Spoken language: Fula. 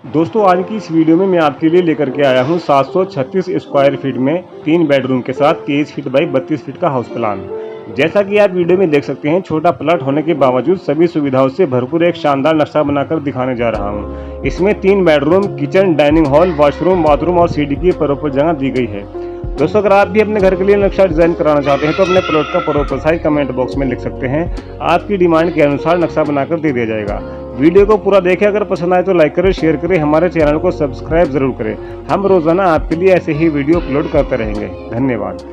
दोस्तों आज की इस वीडियो में मैं आपके लिए लेकर के आया हूं 736 स्क्वायर फीट में 3 बेडरूम के साथ 23 फीट बाई 32 फीट का हाउस प्लान। जैसा कि आप वीडियो में देख सकते हैं, छोटा प्लॉट होने के बावजूद सभी सुविधाओं से भरपूर एक शानदार नक्शा बनाकर दिखाने जा रहा हूं। इसमें 3 bedroom, kitchen, dining hall, washroom, bathroom और सीढ़ी की प्रॉपर जगह दी गई है। दोस्तों अगर आप भी अपने घर के लिए नक्शा डिजाइन कराना चाहते हैं तो अपने प्लॉट का प्रॉपर साइज कमेंट बॉक्स में लिख सकते हैं। आपकी डिमांड के अनुसार नक्शा बनाकर दे दिया जाएगा। वीडियो को पूरा देखें, अगर पसंद आए तो लाइक करें, शेयर करें, हमारे चैनल को सब्सक्राइब जरूर करें। हम रोजाना आपके लिए ऐसे ही वीडियो अपलोड करते रहेंगे। धन्यवाद।